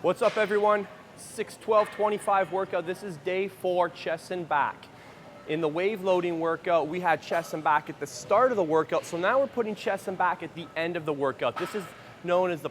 What's up, everyone? 6-12-25 workout. This is day 4, chest and back. In the wave loading workout, we had chest and back at the start of the workout, so now we're putting chest and back at the end of the workout. This is known as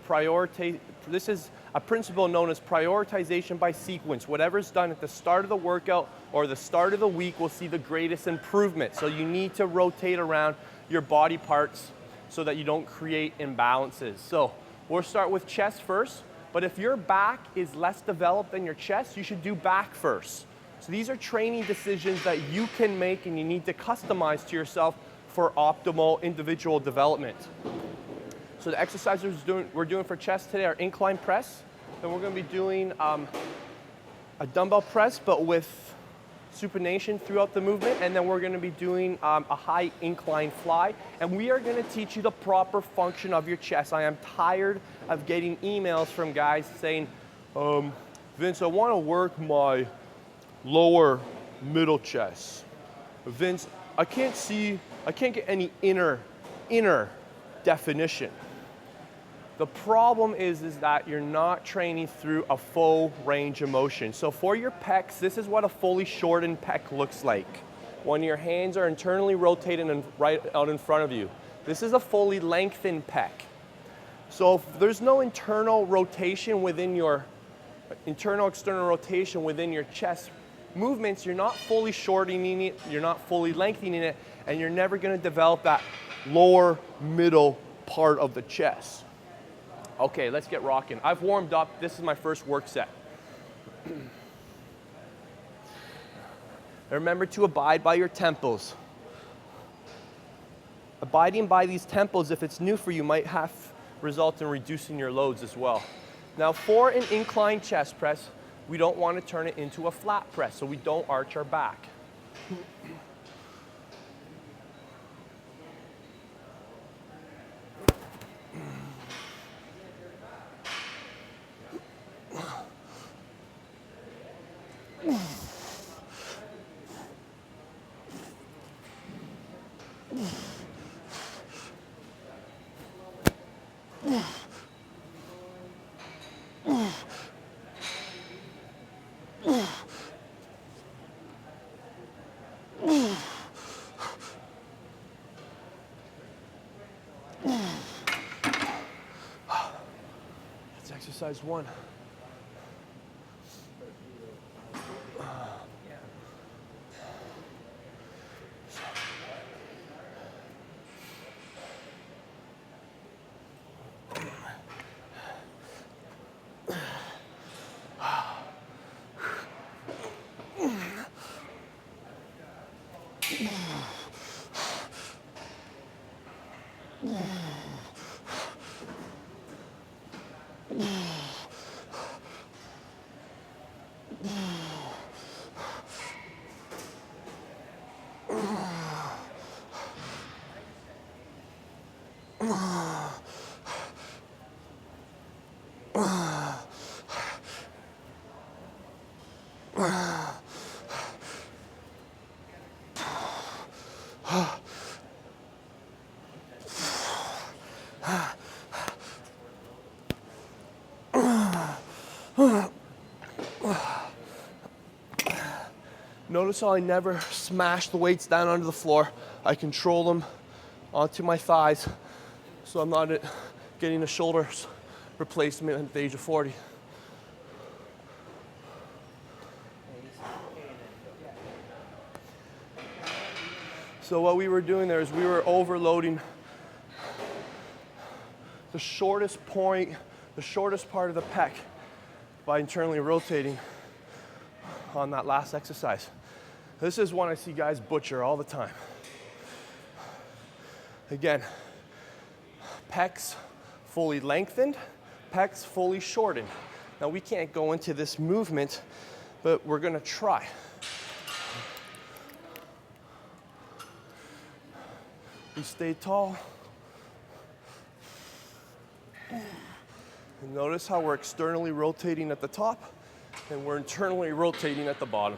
this is a principle known as prioritization by sequence. Whatever's done at the start of the workout or the start of the week will see the greatest improvement. So you need to rotate around your body parts so that you don't create imbalances. So we'll start with chest first. But if your back is less developed than your chest, you should do back first. So these are training decisions that you can make and you need to customize to yourself for optimal individual development. So the exercises we're doing for chest today are incline press. Then we're going to be doing a dumbbell press, but with supination throughout the movement. And then we're going to be doing a high incline fly. And we are going to teach you the proper function of your chest. I am tired of getting emails from guys saying, Vince, I want to work my lower middle chest. Vince, I can't get any inner definition. The problem is that you're not training through a full range of motion. So for your pecs, this is what a fully shortened pec looks like. When your hands are internally rotated and right out in front of you. This is a fully lengthened pec. So if there's no internal rotation within your, external rotation within your chest movements, you're not fully shortening it, you're not fully lengthening it, and you're never gonna develop that lower middle part of the chest. Okay, let's get rocking. I've warmed up. This is my first work set. Remember to abide by your tempos. Abiding by these tempos, if it's new for you, might have result in reducing your loads as well. Now, for an incline chest press, we don't want to turn it into a flat press, so we don't arch our back. That's exercise 1. Notice how I never smash the weights down onto the floor. I control them onto my thighs so I'm not getting a shoulder replacement at the age of 40. So what we were doing there is we were overloading the shortest point, the shortest part of the pec by internally rotating on that last exercise. This is one I see guys butcher all the time. Again, pecs fully lengthened, pecs fully shortened. Now we can't go into this movement, but we're gonna try. We stay tall. And notice how we're externally rotating at the top and we're internally rotating at the bottom.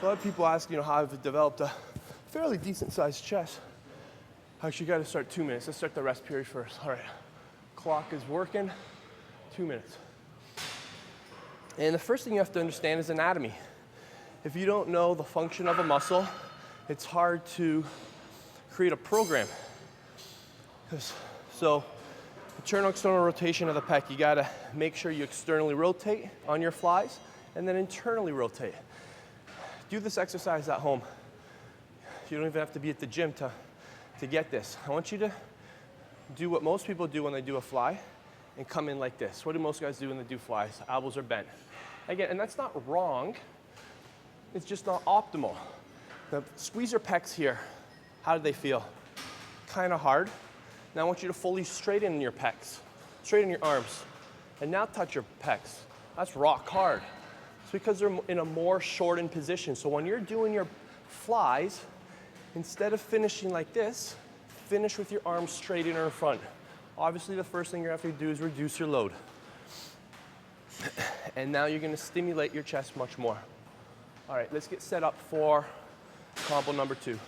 So a lot of people ask, how I've developed a fairly decent sized chest. Actually, got to start 2 minutes. Let's start the rest period first. All right, clock is working, 2 minutes. And the first thing you have to understand is anatomy. If you don't know the function of a muscle, it's hard to create a program. So, internal external rotation of the pec, you gotta make sure you externally rotate on your flies and then internally rotate. Do this exercise at home. You don't even have to be at the gym to get this. I want you to do what most people do when they do a fly and come in like this. What do most guys do when they do flies? Elbows are bent. Again, and that's not wrong, it's just not optimal. Now, squeeze your pecs here. How do they feel? Kind of hard. Now I want you to fully straighten your pecs, straighten your arms, and now touch your pecs. That's rock hard. It's because they're in a more shortened position. So when you're doing your flies, instead of finishing like this, finish with your arms straight in front. Obviously, the first thing you have to do is reduce your load. And now you're going to stimulate your chest much more. All right, let's get set up for combo number 2.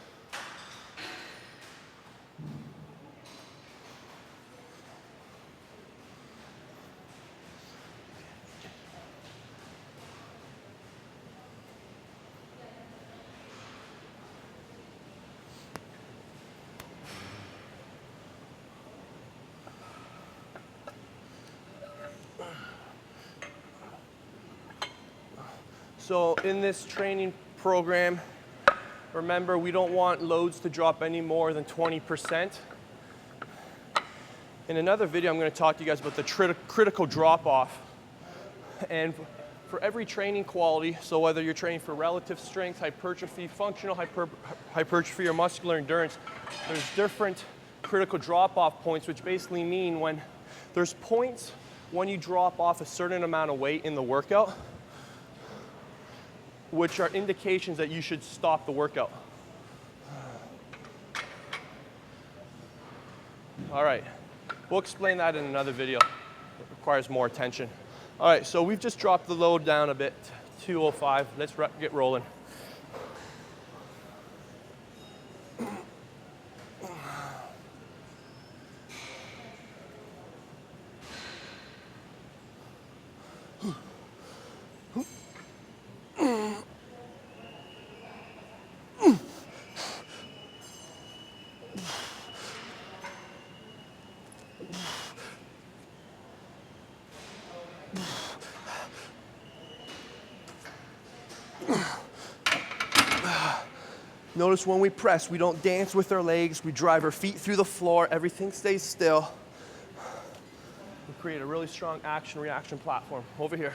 So in this training program, remember, we don't want loads to drop any more than 20%. In another video, I'm going to talk to you guys about the critical drop-off. And for every training quality, so whether you're training for relative strength, hypertrophy, functional hypertrophy, or muscular endurance, there's different critical drop-off points, which basically mean when there's points when you drop off a certain amount of weight in the workout, which are indications that you should stop the workout. All right, we'll explain that in another video. It requires more attention. All right, so we've just dropped the load down a bit, 205. Let's get rolling. Notice when we press, we don't dance with our legs, we drive our feet through the floor, everything stays still. We create a really strong action-reaction platform. Over here.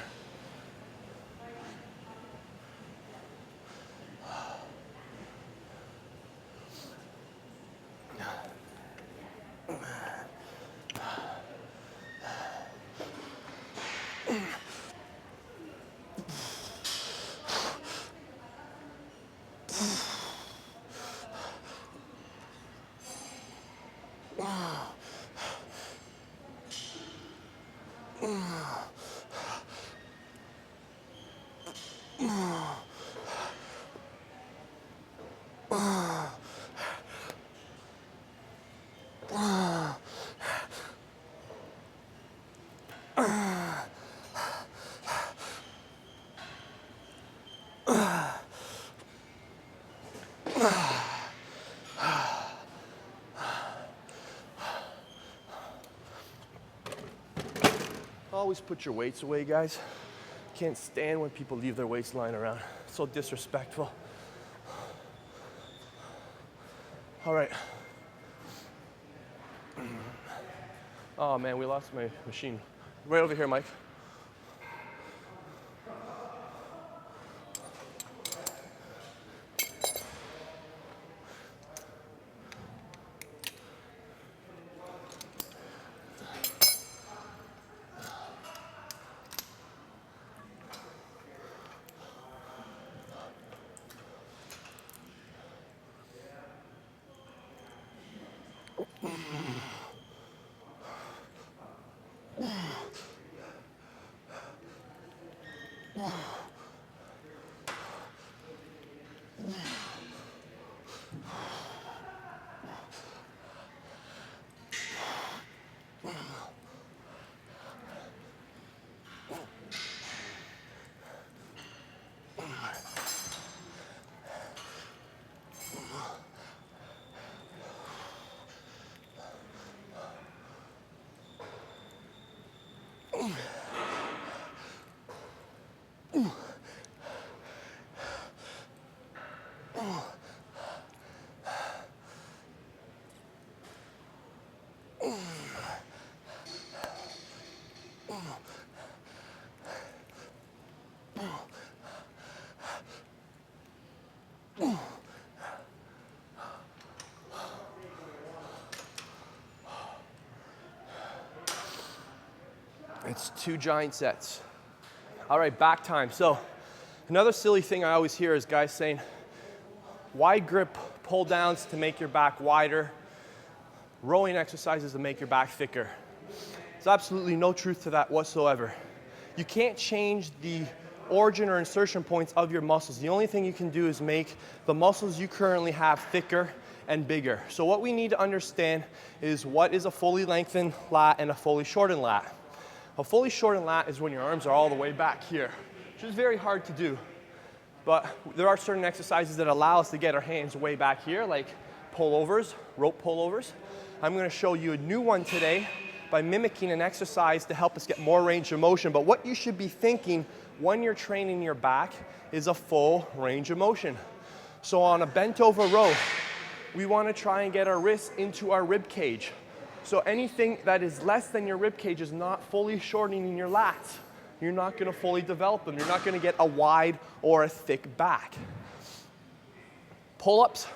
Always put your weights away, guys. Can't stand when people leave their weights lying around. It's so disrespectful. All right. Oh man, we lost my machine. Right over here, Mike. It's 2 giant sets. All right, back time. So another silly thing I always hear is guys saying, wide grip pull downs to make your back wider, rowing exercises to make your back thicker. There's absolutely no truth to that whatsoever. You can't change the origin or insertion points of your muscles. The only thing you can do is make the muscles you currently have thicker and bigger. So what we need to understand is what is a fully lengthened lat and a fully shortened lat. A fully shortened lat is when your arms are all the way back here, which is very hard to do. But there are certain exercises that allow us to get our hands way back here, like pullovers, rope pullovers. I'm gonna show you a new one today by mimicking an exercise to help us get more range of motion. But what you should be thinking when you're training your back is a full range of motion. So on a bent over row, we wanna try and get our wrists into our rib cage. So anything that is less than your rib cage is not fully shortening your lats. You're not gonna fully develop them. You're not gonna get a wide or a thick back. Pull-ups,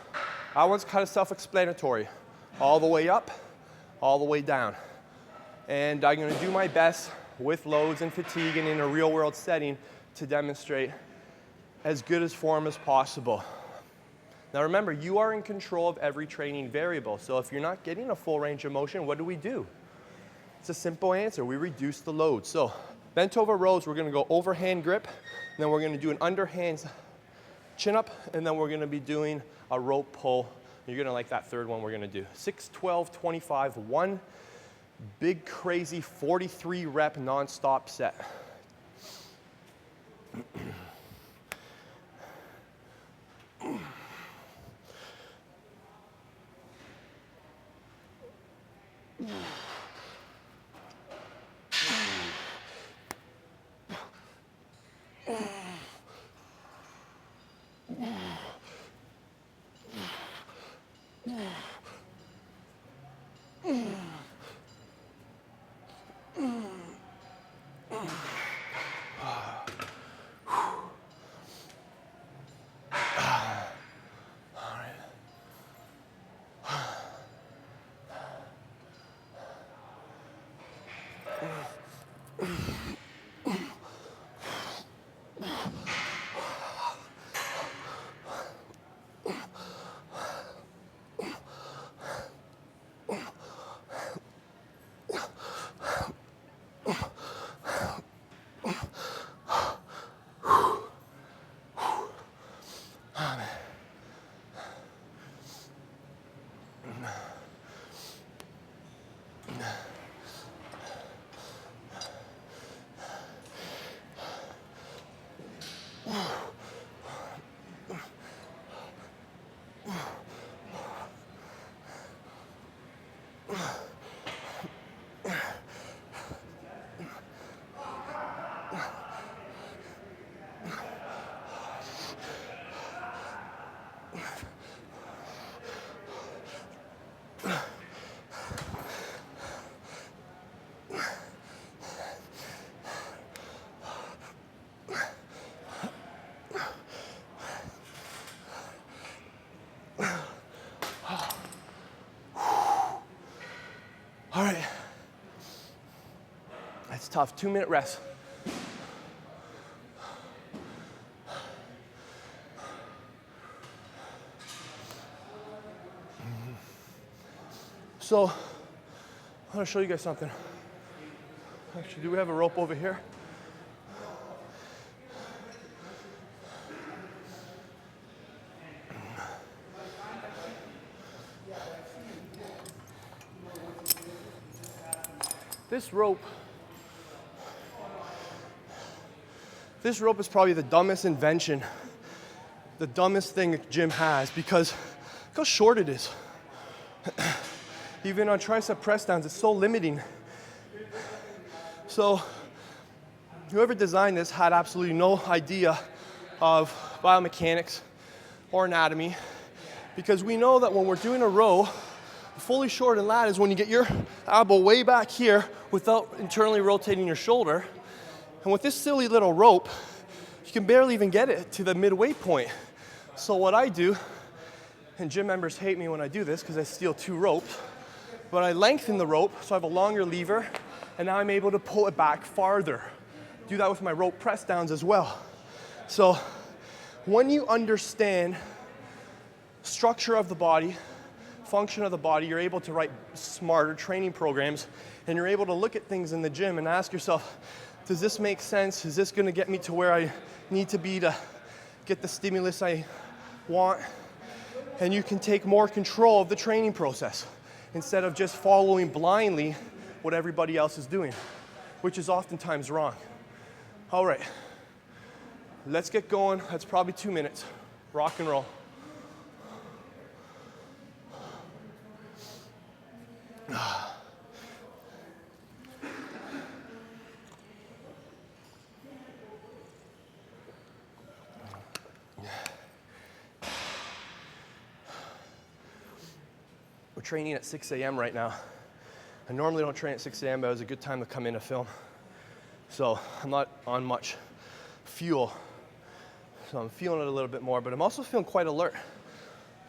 that one's kind of self-explanatory. All the way up, all the way down. And I'm gonna do my best with loads and fatigue and in a real world setting to demonstrate as good as form as possible. Now remember, you are in control of every training variable. So if you're not getting a full range of motion, what do? It's a simple answer. We reduce the load. So bent over rows, we're gonna go overhand grip, and then we're gonna do an underhand chin up, and then we're gonna be doing a rope pull. You're gonna like that third one we're gonna do. 6, 12, 25, 1 big crazy 43 rep non-stop set. tough. 2-minute rest. So, I'm gonna show you guys something. Actually, do we have a rope over here? This rope is probably the dumbest invention, the dumbest thing a gym has, because look how short it is. Even on tricep press downs, it's so limiting. So whoever designed this had absolutely no idea of biomechanics or anatomy, because we know that when we're doing a row, fully shortened lat is when you get your elbow way back here without internally rotating your shoulder. And with this silly little rope, you can barely even get it to the midway point. So what I do, and gym members hate me when I do this because I steal 2 ropes, but I lengthen the rope so I have a longer lever, and now I'm able to pull it back farther. Do that with my rope press downs as well. So when you understand structure of the body, function of the body, you're able to write smarter training programs, and you're able to look at things in the gym and ask yourself, does this make sense? Is this going to get me to where I need to be to get the stimulus I want? And you can take more control of the training process instead of just following blindly what everybody else is doing, which is oftentimes wrong. All right, let's get going. That's probably 2 minutes. Rock and roll. We're training at 6 a.m. right now. I normally don't train at 6 a.m., but it was a good time to come in to film. So I'm not on much fuel. So I'm feeling it a little bit more, but I'm also feeling quite alert.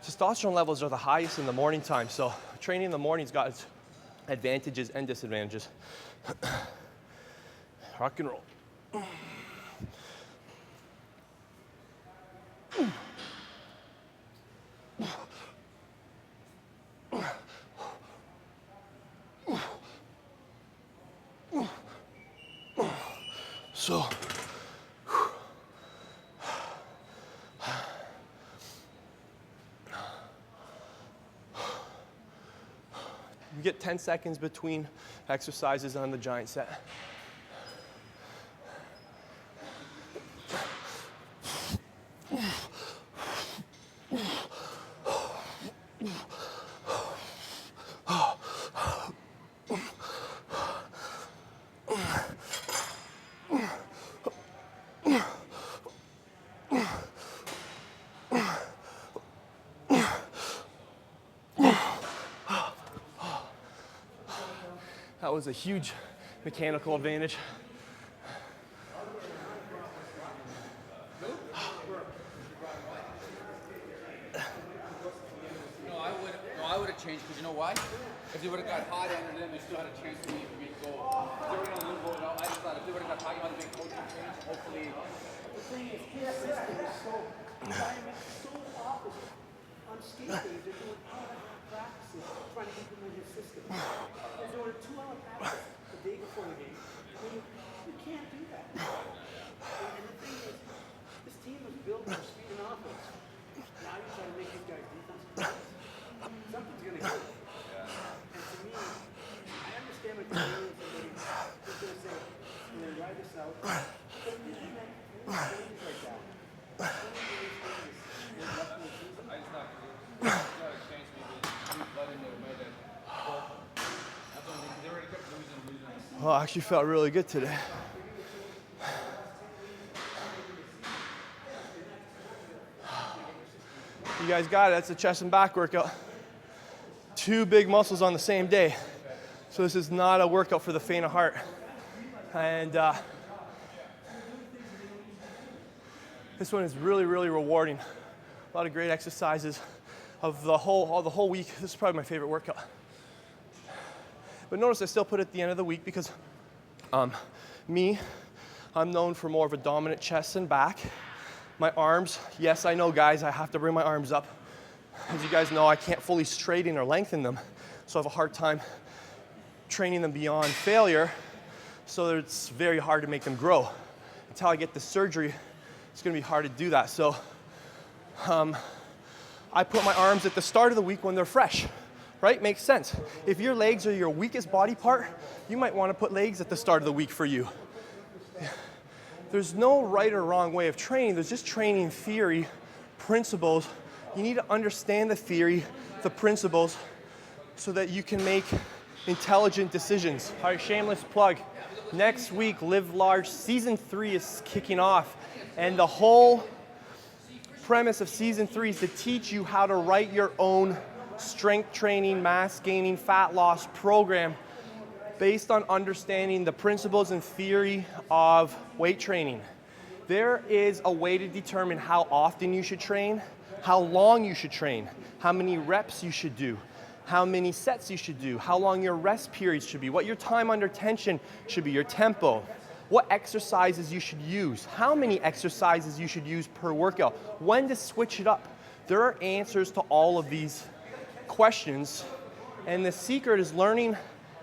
Testosterone levels are the highest in the morning time, so training in the morning's got its advantages and disadvantages. Rock and roll. So, you get 10 seconds between exercises on the giant set. That was a huge mechanical advantage. I would have changed, because you know why? If they would have got hot and then they still had a chance for me to go. If they were going to lose, I just thought if they would have got hot, you might have been coaching change. Hopefully. The thing is, his system is so opposite. On skate days, they're doing 2.5 practices trying to implement his system. They're doing a 2-hour practice the day before the game. I mean, you can't do that. And the thing is, this team was built for speed and offense. Now you're trying to make these guys defensive players. Something's going to give. And to me, I understand what you're doing. Somebody who's going to say, and then ride this out. But you can't make changes like that. Well, I actually felt really good today. You guys got it. That's a chest and back workout. 2 big muscles on the same day. So this is not a workout for the faint of heart. And this one is really, really rewarding. A lot of great exercises of the whole week. This is probably my favorite workout. But notice I still put it at the end of the week because Me, I'm known for more of a dominant chest and back. My arms, yes, I know guys, I have to bring my arms up. As you guys know, I can't fully straighten or lengthen them, so I have a hard time training them beyond failure, so it's very hard to make them grow. Until I get the surgery, it's gonna be hard to do that. So I put my arms at the start of the week when they're fresh, right? Makes sense. If your legs are your weakest body part, you might wanna put legs at the start of the week for you. There's no right or wrong way of training. There's just training theory, principles. You need to understand the theory, the principles, so that you can make intelligent decisions. All right, shameless plug. Next week, Live Large Season 3 is kicking off. And the whole premise of Season 3 is to teach you how to write your own strength training, mass gaining, fat loss program based on understanding the principles and theory of weight training. There is a way to determine how often you should train, how long you should train, how many reps you should do, how many sets you should do, how long your rest periods should be, what your time under tension should be, your tempo, what exercises you should use, how many exercises you should use per workout, when to switch it up. There are answers to all of these questions, and the secret is learning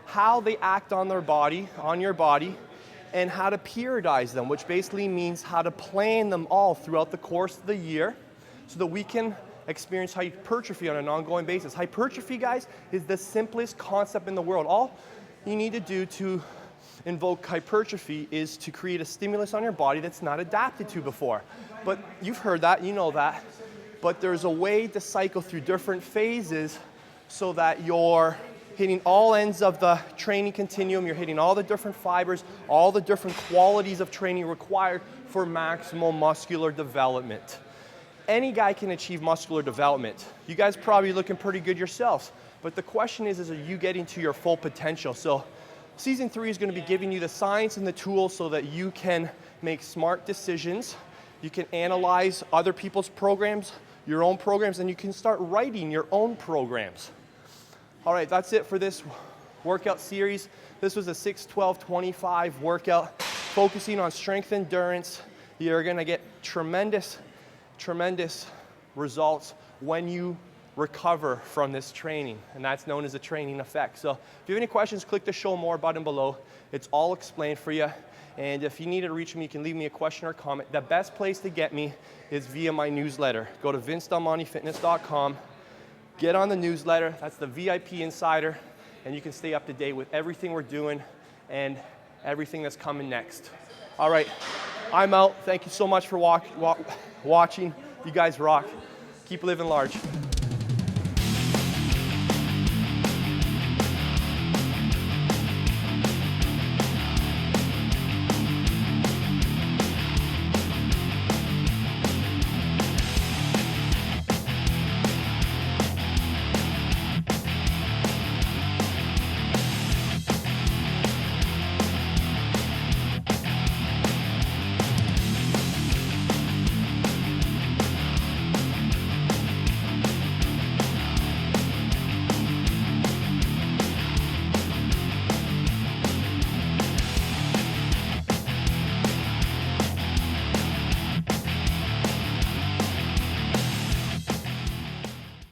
how they act on their body, on your body, and how to periodize them, which basically means how to plan them all throughout the course of the year so that we can experience hypertrophy on an ongoing basis. Hypertrophy, guys, is the simplest concept in the world. All you need to do to invoke hypertrophy is to create a stimulus on your body that's not adapted to before. But you've heard that, you know that. But there's a way to cycle through different phases so that you're hitting all ends of the training continuum, you're hitting all the different fibers, all the different qualities of training required for maximal muscular development. Any guy can achieve muscular development. You guys probably looking pretty good yourselves, but the question is are you getting to your full potential? So Season 3 is going to be giving you the science and the tools so that you can make smart decisions. You can analyze other people's programs, your own programs, and you can start writing your own programs. All right, that's it for this workout series. This was a 6-12-25 workout focusing on strength endurance. You're gonna get tremendous results when you recover from this training, and that's known as a training effect. So if you have any questions, click the show more button below. It's all explained for you. And if you need to reach me, you can leave me a question or comment. The best place to get me is via my newsletter. Go to vincedelmontefitness.com. Get on the newsletter, that's the VIP Insider, and you can stay up to date with everything we're doing and everything that's coming next. All right, I'm out. Thank you so much for watching. You guys rock. Keep living large.